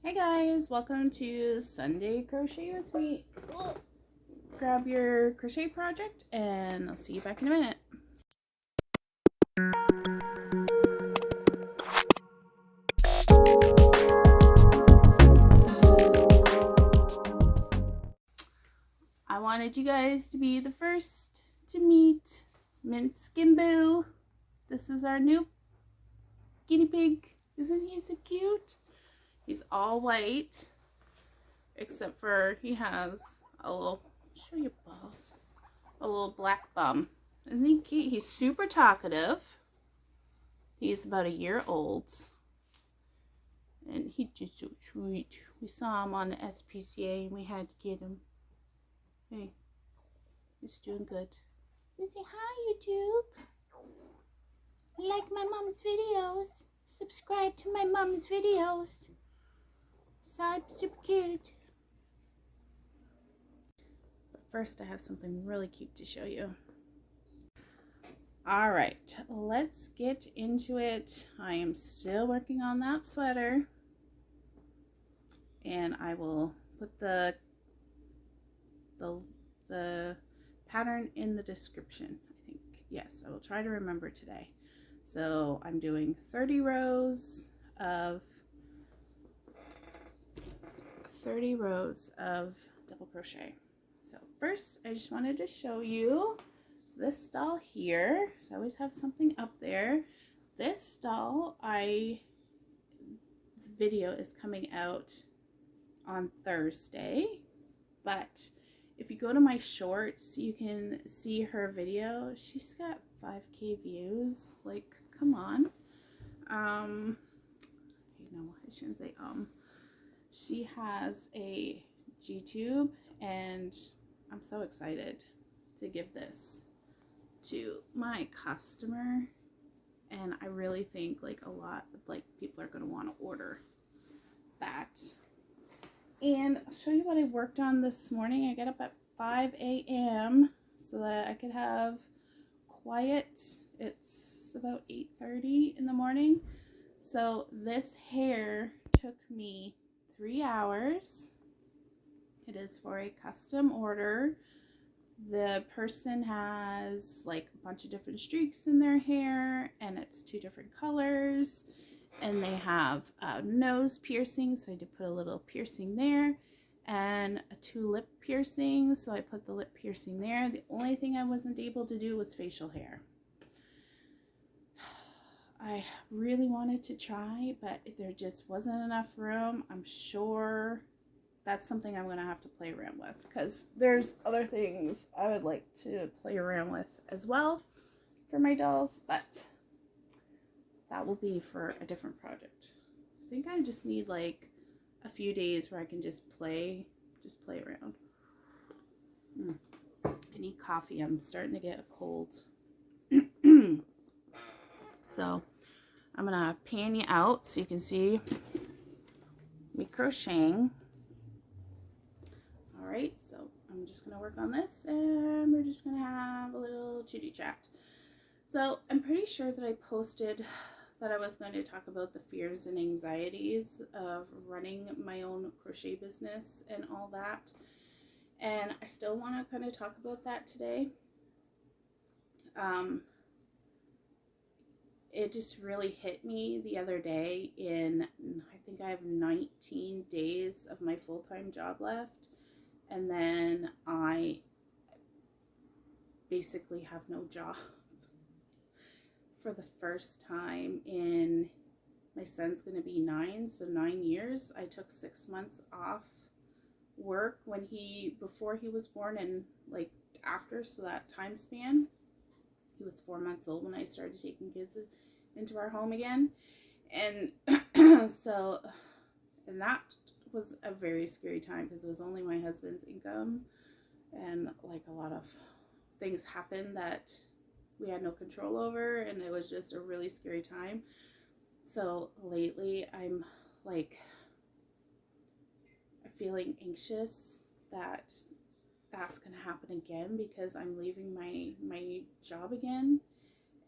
Hey guys, welcome to Sunday Crochet with me. Grab your crochet project and I'll see you back in a minute. I wanted you guys to be the first to meet Minsc and Boo. This is our new guinea pig. Isn't he so cute? He's all white, except for he has a little, show your balls, a little black bum. Isn't he cute? He's super talkative. He's about a year old. And he's just so sweet. We saw him on the SPCA and we had to get him. Hey, he's doing good. You say hi, YouTube. Like my mom's videos. Subscribe to my mom's videos. So I'm super cute. But first I have something really cute to show you. Alright, let's get into it. I am still working on that sweater. And I will put the pattern in the description, I think. Yes, I will try to remember today. So I'm doing 30 rows of double crochet. So first I just wanted to show you this stall here. So I always have something up there. This stall, this video is coming out on Thursday, but if you go to my shorts, you can see her video. She's got 5K views. Like, come on. You know, I shouldn't say She has a G-tube, and I'm so excited to give this to my customer. And I really think like a lot of like people are going to want to order that. And I'll show you what I worked on this morning. I got up at 5 a.m. so that I could have quiet. It's about 8:30 in the morning. So this hair took me 3 hours. It is for a custom order. The person has like a bunch of different streaks in their hair, and it's 2 different colors. And they have a nose piercing, so I did put a little piercing there, and 2 lip piercings, so I put the lip piercing there. The only thing I wasn't able to do was facial hair. I really wanted to try, but there just wasn't enough room. I'm sure that's something I'm going to have to play around with, because there's other things I would like to play around with as well for my dolls, but that will be for a different project. I think I just need like a few days where I can just play around. I need coffee. I'm starting to get a cold. So I'm gonna pan you out so you can see me crocheting. All right, so I'm just gonna work on this, and we're just gonna have a little chitty chat. So I'm pretty sure that I posted that I was going to talk about the fears and anxieties of running my own crochet business and all that. And I still want to kind of talk about that today. It just really hit me the other day. I think I have 19 days of my full-time job left. And then I basically have no job. For the first time in, my son's going to be 9, so 9 years. I took 6 months off work before he was born, and like after, so that time span. He was 4 months old when I started taking kids into our home again. And so, and that was a very scary time because it was only my husband's income, and like a lot of things happened that we had no control over, and it was just a really scary time. So lately I'm like feeling anxious that that's going to happen again, because I'm leaving my job again.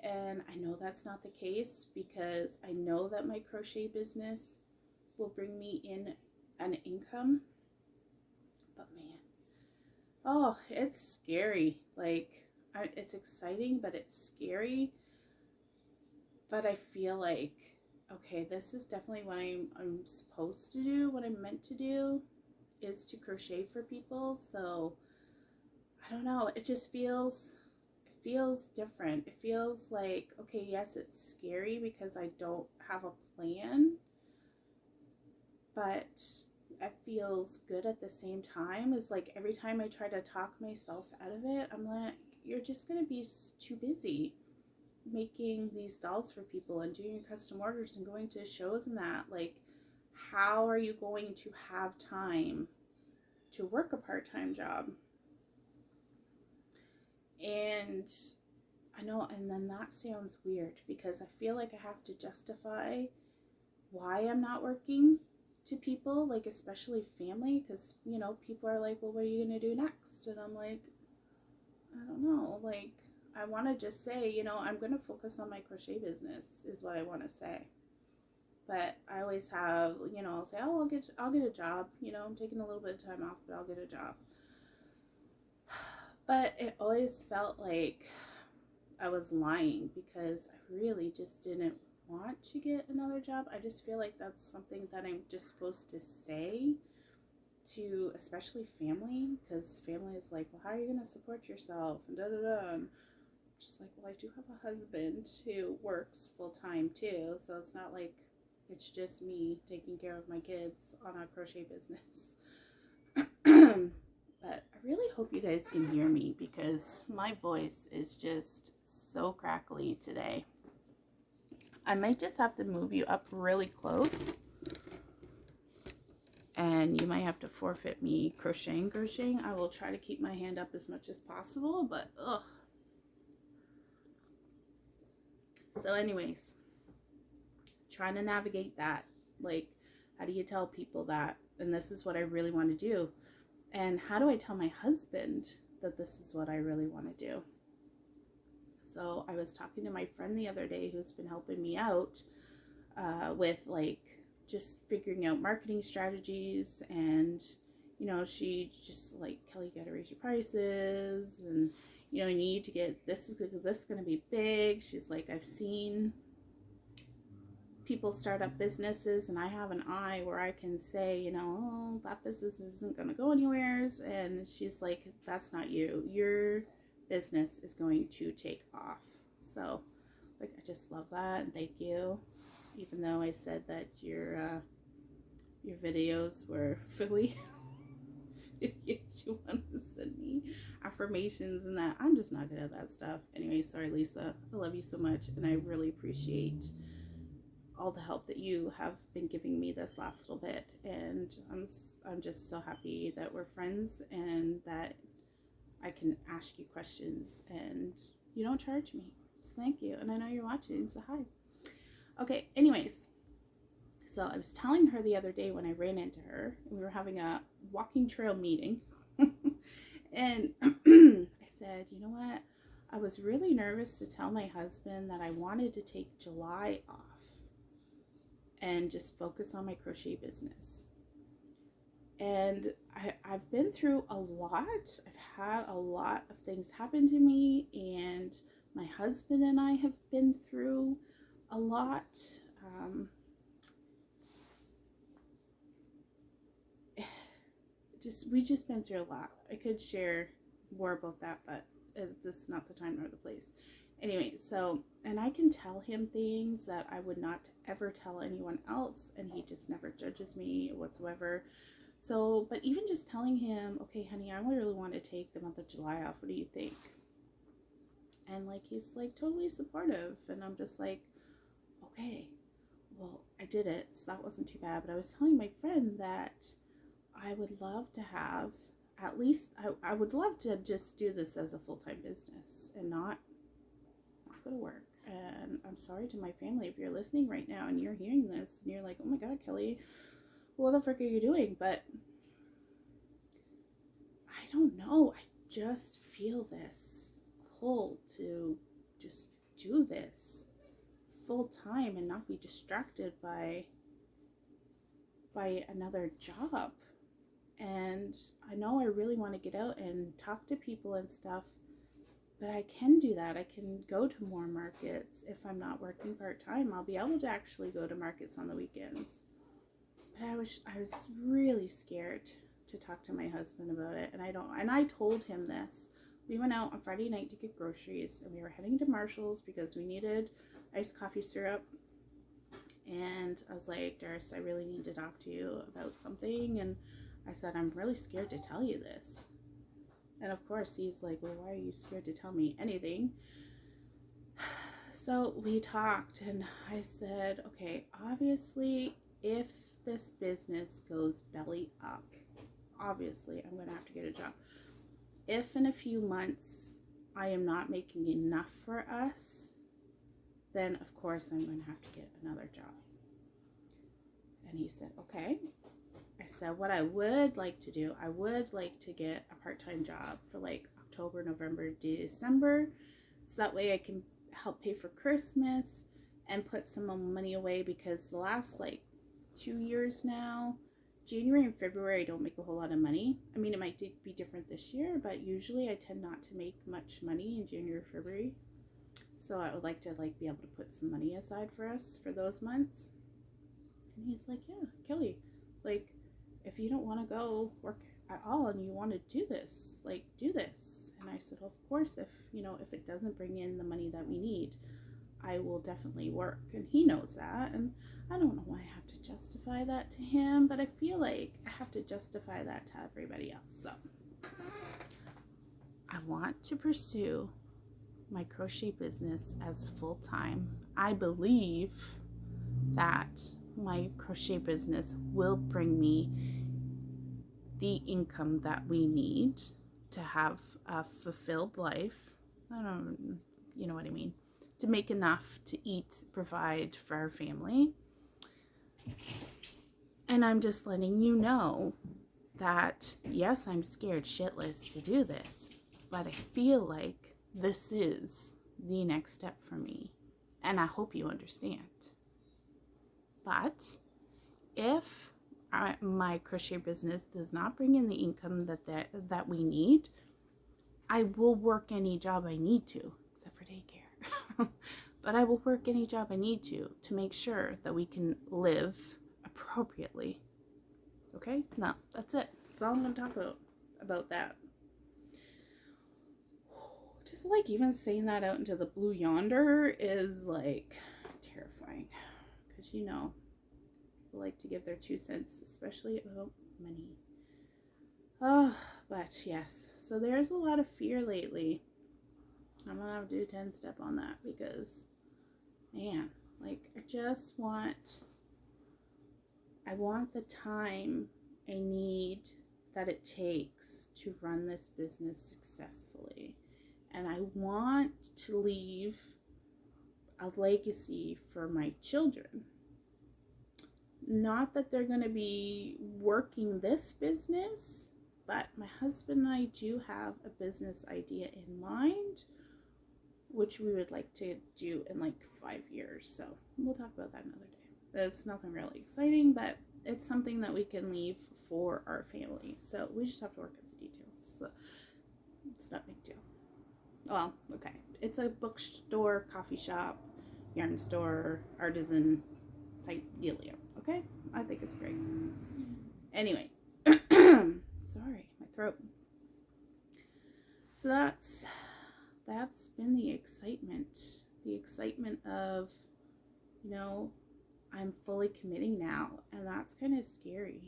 And I know that's not the case, because I know that my crochet business will bring me in an income. But man, oh, it's scary. Like, it's exciting, but it's scary. But I feel like, okay, this is definitely what I'm supposed to do, what I'm meant to do, is to crochet for people. So I don't know, it just feels, it feels different. It feels like, okay, yes, it's scary because I don't have a plan, but it feels good at the same time. It's like every time I try to talk myself out of it, I'm like, you're just gonna be too busy making these dolls for people and doing your custom orders and going to shows and that. Like, how are you going to have time to work a part-time job? And I know, and then that sounds weird because I feel like I have to justify why I'm not working to people, like especially family, because you know, people are like, well, what are you gonna do next? And I'm like, I don't know. Like, I want to just say, you know, I'm gonna focus on my crochet business is what I want to say. But I always have, you know, I'll say, oh, I'll get a job. You know, I'm taking a little bit of time off, but I'll get a job. But it always felt like I was lying because I really just didn't want to get another job. I just feel like that's something that I'm just supposed to say to especially family, because family is like, well, how are you going to support yourself? And da da da. And just like, well, I do have a husband who works full time too. So it's not like it's just me taking care of my kids on a crochet business. But I really hope you guys can hear me because my voice is just so crackly today. I might just have to move you up really close. And you might have to forfeit me crocheting. I will try to keep my hand up as much as possible, but ugh. So anyways, trying to navigate that. Like, how do you tell people that? And this is what I really want to do. And how do I tell my husband that this is what I really want to do? So I was talking to my friend the other day who's been helping me out with like just figuring out marketing strategies. And, you know, she just like, Kelly, you got to raise your prices. And, you know, you need to get, this is going to be big. She's like, I've seen people start up businesses and I have an eye where I can say, you know, oh, that business isn't going to go anywhere. And she's like, that's not you. Your business is going to take off. So like, I just love that. And thank you. Even though I said that your videos were fooey. Videos you want to send me affirmations and that, I'm just not good at that stuff. Anyway, sorry Lisa, I love you so much and I really appreciate all the help that you have been giving me this last little bit, and I'm just so happy that we're friends and that I can ask you questions and you don't charge me. So thank you. And I know you're watching, so hi. Okay, anyways, so I was telling her the other day when I ran into her and we were having a walking trail meeting and I said, you know what, I was really nervous to tell my husband that I wanted to take July off and just focus on my crochet business. And I've been through a lot. I've had a lot of things happen to me, and my husband and I have been through a lot. We've just been through a lot. I could share more about that, but this is not the time nor the place. Anyway, so, and I can tell him things that I would not ever tell anyone else, and he just never judges me whatsoever. So, but even just telling him, okay, honey, I really want to take the month of July off. What do you think? And like, he's like totally supportive. And I'm just like, okay, well, I did it. So that wasn't too bad. But I was telling my friend that I would love to have, at least, I would love to just do this as a full-time business and not go to work. And I'm sorry to my family if you're listening right now and you're hearing this and you're like, oh my God, Kelly, what the frick are you doing? But I don't know. I just feel this pull to just do this full time and not be distracted by by another job. And I know I really want to get out and talk to people and stuff, but I can do that. I can go to more markets. If I'm not working part-time, I'll be able to actually go to markets on the weekends. But I was really scared to talk to my husband about it, and I told him this. We went out on Friday night to get groceries, and we were heading to Marshall's because we needed iced coffee syrup. And I was like, Darce, I really need to talk to you about something. And I said, I'm really scared to tell you this. And of course, he's like, well, why are you scared to tell me anything? So we talked, and I said, okay, obviously, if this business goes belly up, obviously, I'm going to have to get a job. If in a few months I am not making enough for us, then of course I'm going to have to get another job. And he said, okay. I said, what I would like to do, I would like to get a part-time job for like October, November, December, so that way I can help pay for Christmas and put some money away, because the last like 2 years now, January and February, I don't make a whole lot of money. I mean, it might be different this year, but usually I tend not to make much money in January, February. So I would like to be able to put some money aside for us for those months. And he's like, yeah, Kelly, like, if you don't want to go work at all and you want to do this, like, do this. And I said, well, of course, if it doesn't bring in the money that we need, I will definitely work. And he knows that. And I don't know why I have to justify that to him, but I feel like I have to justify that to everybody else. So I want to pursue my crochet business as full-time. I believe that my crochet business will bring me the income that we need to have a fulfilled life. I don't, you know what I mean? To make enough to eat, provide for our family. And I'm just letting you know that, yes, I'm scared shitless to do this, but I feel like this is the next step for me. And I hope you understand. But if my crochet business does not bring in the income that we need, I will work any job I need to, except for daycare. But I will work any job I need to make sure that we can live appropriately. Okay? No, that's it. That's all I'm going to talk about that. Just like even saying that out into the blue yonder is like terrifying. Because people like to give their 2 cents, especially about money. Oh, but yes. So there's a lot of fear lately. I'm going to have to do 10-step on that because, man, like I want the time I need that it takes to run this business successfully. And I want to leave a legacy for my children. Not that they're going to be working this business, but my husband and I do have a business idea in mind, which we would like to do in like 5 years. So we'll talk about that another day. It's nothing really exciting, but it's something that we can leave for our family. So we just have to work out the details. So it's not a big deal. Well, okay. It's a bookstore, coffee shop, yarn store, artisan type dealio. Okay? I think it's great. Anyway. Sorry, my throat. So that's been the excitement. The excitement of, I'm fully committing now, and that's kind of scary.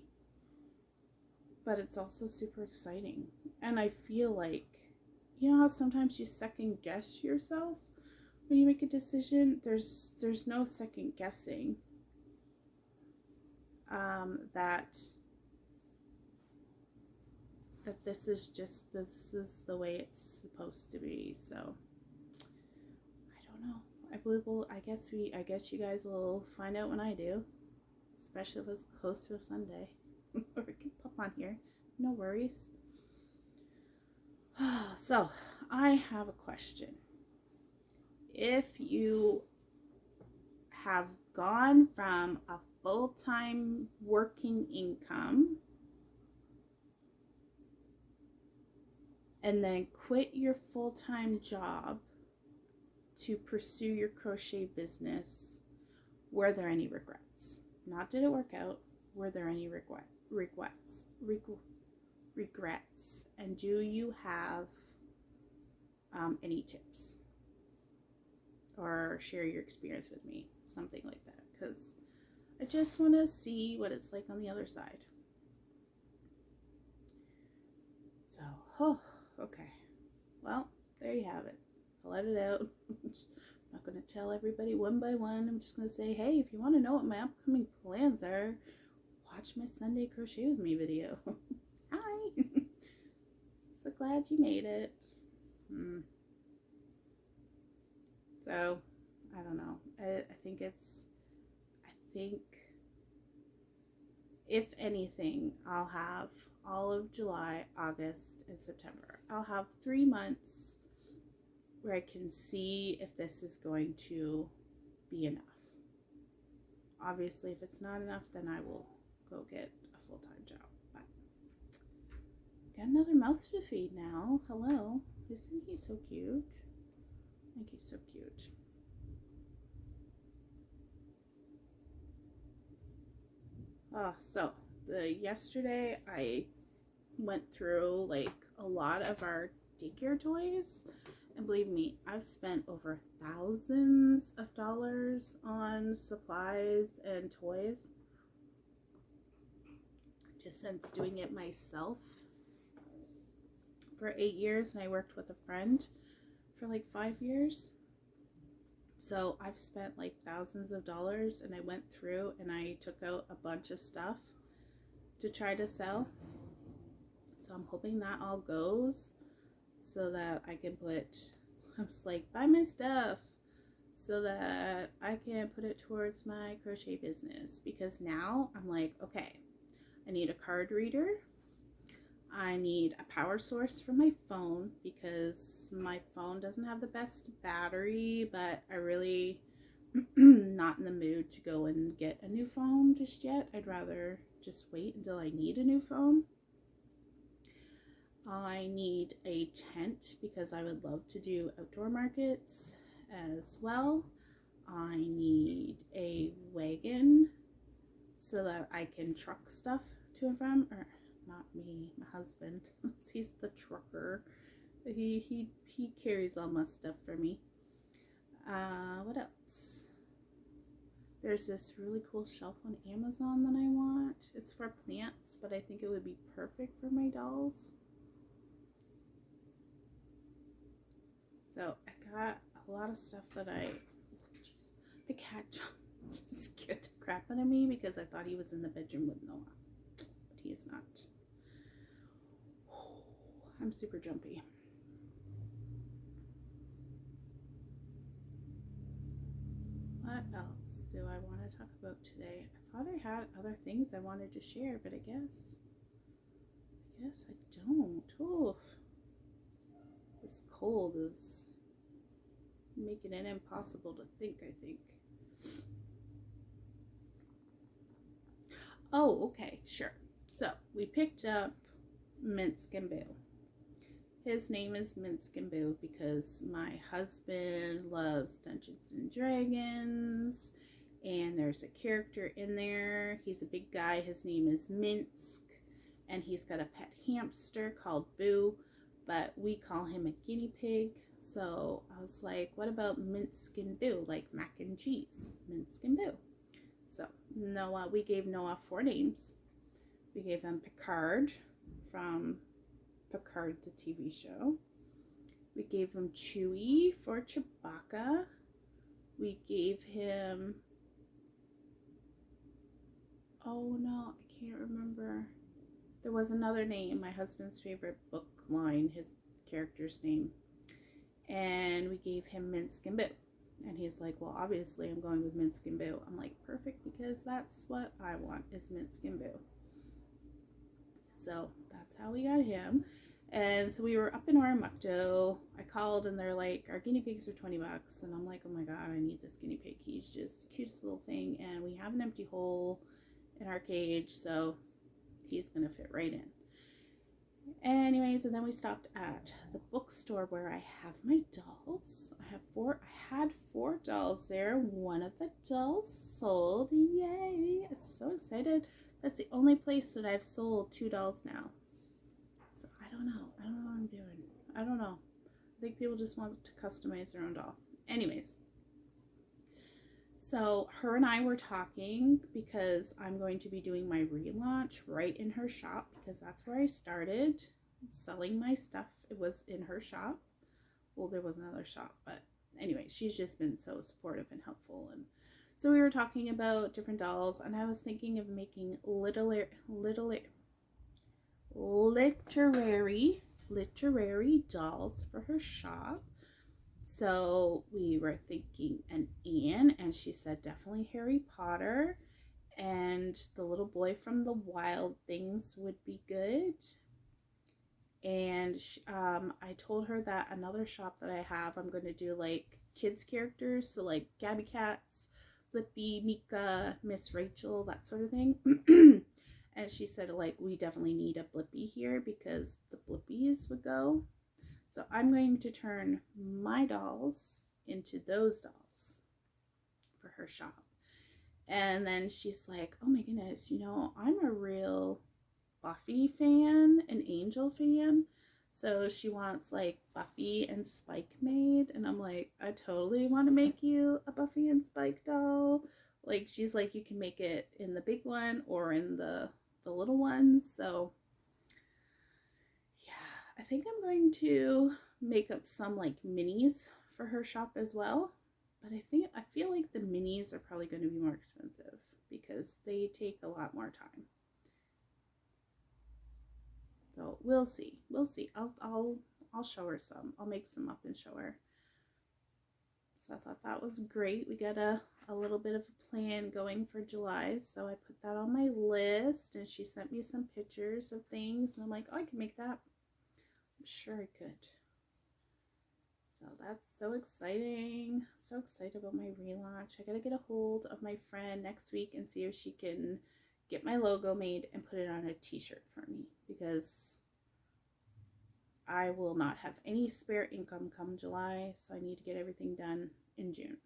But it's also super exciting. And I feel like, how sometimes you second guess yourself when you make a decision? There's no second guessing that this is the way it's supposed to be. So I don't know. I guess you guys will find out when I do, especially if it's close to a Sunday. Or I can pop on here. No worries. So I have a question. If you have gone from a full-time working income and then quit your full-time job to pursue your crochet business, were there any regrets? Not did it work out, were there any regrets? And do you have any tips? Or share your experience with me, something like that, because I just want to see what it's like on the other side. So, oh, okay. Well, there you have it. I let it out. I'm not going to tell everybody one by one. I'm just going to say, hey, if you want to know what my upcoming plans are, watch my Sunday Crochet With Me video. Hi. So glad you made it. So, I don't know. I think if anything, I'll have all of July, August, and September. I'll have 3 months where I can see if this is going to be enough. Obviously, if it's not enough, then I will go get a full-time job. But got another mouth to feed now. Hello. Isn't he so cute? I think he's so cute. So yesterday I went through like a lot of our daycare toys, and believe me, I've spent over thousands of dollars on supplies and toys just since doing it myself for 8 years, and I worked with a friend for like 5 years. So I've spent like thousands of dollars, and I went through and I took out a bunch of stuff to try to sell. So I'm hoping that all goes so that I can put, I was like, buy my stuff so that I can put it towards my crochet business. Because now I'm like, okay, I need a card reader. I need a power source for my phone because my phone doesn't have the best battery, but I really not in the mood to go and get a new phone just yet. I'd rather just wait until I need a new phone. I need a tent because I would love to do outdoor markets as well. I need a wagon so that I can truck stuff to and from, or not me, my husband. He's the trucker. He carries all my stuff for me. What else? There's this really cool shelf on Amazon that I want. It's for plants, but I think it would be perfect for my dolls. So I got a lot of stuff that the cat just scared the crap out of me because I thought he was in the bedroom with Noah, but he is not. I'm super jumpy. What else do I want to talk about today? I thought I had other things I wanted to share, but I guess I don't. Oh, this cold is making it impossible to think, I think. Oh, okay, sure. So we picked up Minsc and Boo. His name is Minsc and Boo because my husband loves Dungeons and Dragons, and there's a character in there. He's a big guy. His name is Minsc, and he's got a pet hamster called Boo, but we call him a guinea pig. So I was like, what about Minsc and Boo, like mac and cheese? Minsc and Boo. So Noah, we gave Noah 4 names. We gave him Picard from Picard the TV show. We gave him Chewie for Chewbacca. We gave him, oh no, I can't remember. There was another name, my husband's favorite book line, his character's name. And we gave him Minsc and Boo. And he's like, well, obviously I'm going with Minsc and Boo. I'm like, perfect, because that's what I want, is Minsc and Boo. So that's how we got him. And so we were up in Oromocto. I called and they're like, our guinea pigs are $20. And I'm like, oh my God, I need this guinea pig. He's just the cutest little thing. And we have an empty hole in our cage, so he's going to fit right in. Anyways, and then we stopped at the bookstore where I have my dolls. I had four dolls there. One of the dolls sold. Yay! I'm so excited. That's the only place that I've sold 2 dolls now. So I don't know what I'm doing. I don't know. I think people just want to customize their own doll. Anyways, so her and I were talking because I'm going to be doing my relaunch right in her shop, because that's where I started selling my stuff. It was in her shop. Well, there was another shop, but anyway, she's just been so supportive and helpful. And so we were talking about different dolls, and I was thinking of making literary dolls for her shop. So we were thinking an Anne, and she said definitely Harry Potter, and the little boy from the Wild Things would be good. And I told her that another shop that I have, I'm going to do like kids characters, so like Gabby Cats, Blippi, Mika, Miss Rachel, that sort of thing. And she said, like, we definitely need a Blippi here because the Blippies would go. So I'm going to turn my dolls into those dolls for her shop. And then she's like, oh my goodness, you know, I'm a real Buffy fan, an Angel fan. So she wants like Buffy and Spike made. And I'm like, I totally want to make you a Buffy and Spike doll. Like, she's like, you can make it in the big one or in the little ones. So I think I'm going to make up some like minis for her shop as well. But I feel like the minis are probably going to be more expensive because they take a lot more time. So we'll see. I'll show her some. I'll make some up and show her. So I thought that was great. We got a little bit of a plan going for July. So I put that on my list, and she sent me some pictures of things, and I'm like, oh, I can make that. I'm sure I could. So that's so exciting. I'm so excited about my relaunch. I gotta get a hold of my friend next week and see if she can get my logo made and put it on a t-shirt for me, because I will not have any spare income come July, so I need to get everything done in June.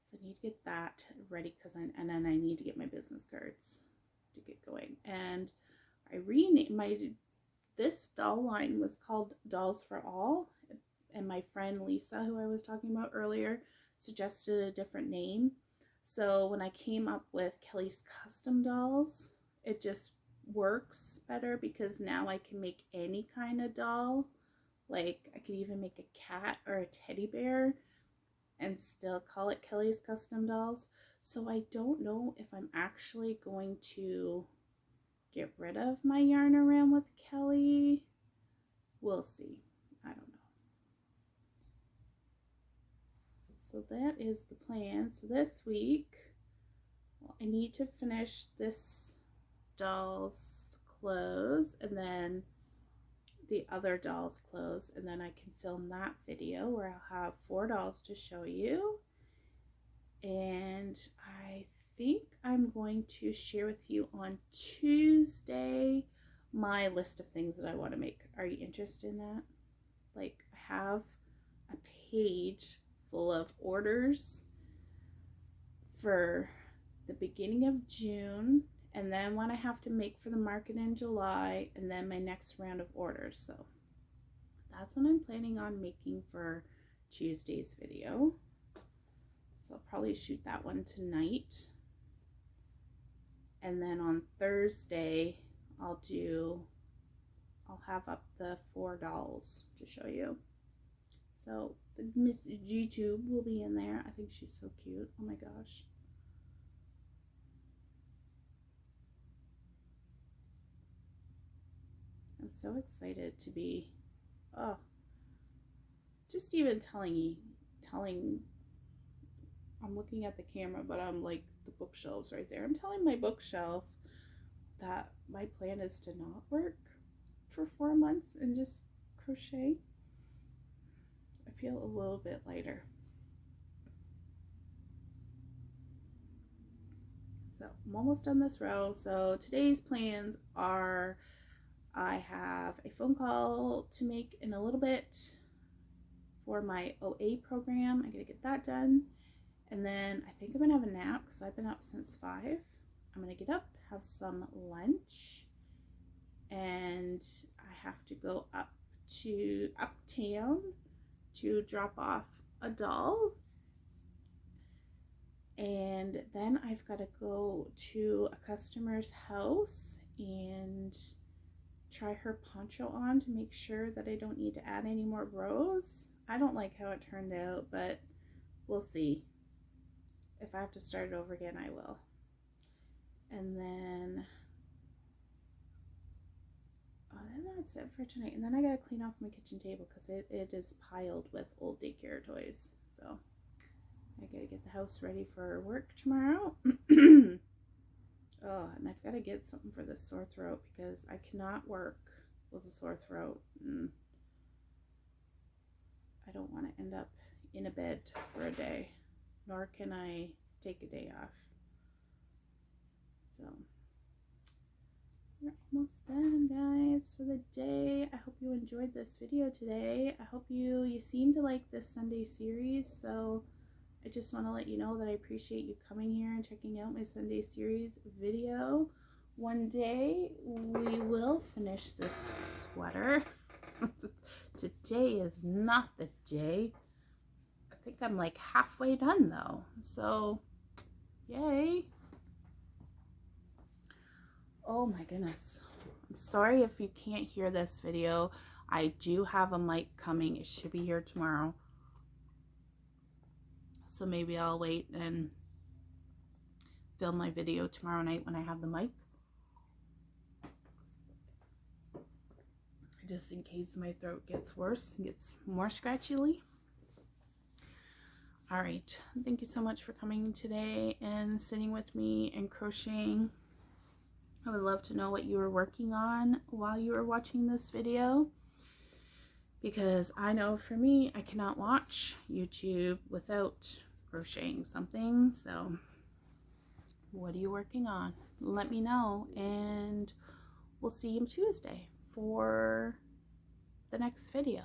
So I need to get that ready, and then I need to get my business cards to get going. And I renamed this doll line was called Dolls for All, and my friend Lisa, who I was talking about earlier, suggested a different name. So when I came up with Kelly's Custom Dolls, it just works better because now I can make any kind of doll. Like, I could even make a cat or a teddy bear and still call it Kelly's Custom Dolls. So I don't know if I'm actually going to get rid of my Yarn Around with Kelly. We'll see. I don't know. So that is the plan. So this week, well, I need to finish this doll's clothes and then the other doll's clothes, and then I can film that video where I'll have 4 dolls to show you. And I think I'm going to share with you on Tuesday my list of things that I want to make. Are you interested in that? Like, I have a page full of orders for the beginning of June, and then what I have to make for the market in July, and then my next round of orders. So that's what I'm planning on making for Tuesday's video. So I'll probably shoot that one tonight. And then on Thursday, I'll have up the 4 dolls to show you. So the Miss G-Tube will be in there. I think she's so cute. Oh my gosh. I'm so excited to be, just even telling, I'm looking at the camera, but I'm like the bookshelves right there. I'm telling my bookshelf that my plan is to not work for 4 months and just crochet, I feel a little bit lighter. So I'm almost done this row. So today's plans are, I have a phone call to make in a little bit for my OA program. I gotta get that done. And then I think I'm gonna have a nap because I've been up since 5. I'm gonna get up, have some lunch, and I have to go up to uptown to drop off a doll. And then I've got to go to a customer's house and try her poncho on to make sure that I don't need to add any more rows. I don't like how it turned out, but we'll see. If I have to start it over again, I will. And then that's it for tonight. And then I gotta clean off my kitchen table because it is piled with old daycare toys. So I gotta get the house ready for work tomorrow. Oh, and I've got to get something for this sore throat because I cannot work with a sore throat. I don't want to end up in a bed for a day, nor can I take a day off. So we're almost done, guys, for the day. I hope you enjoyed this video today. I hope you seem to like this Sunday series, so I just want to let you know that I appreciate you coming here and checking out my Sunday series video. One day we will finish this sweater. Today is not the day. I think I'm like halfway done though, so yay. Oh my goodness. I'm sorry if you can't hear this video. I do have a mic coming. It should be here tomorrow. So maybe I'll wait and film my video tomorrow night when I have the mic. Just in case my throat gets worse and gets more scratchily. Alright, thank you so much for coming today and sitting with me and crocheting. I would love to know what you were working on while you were watching this video, because I know for me, I cannot watch YouTube without crocheting something. So what are you working on? Let me know, and we'll see you Tuesday for the next video.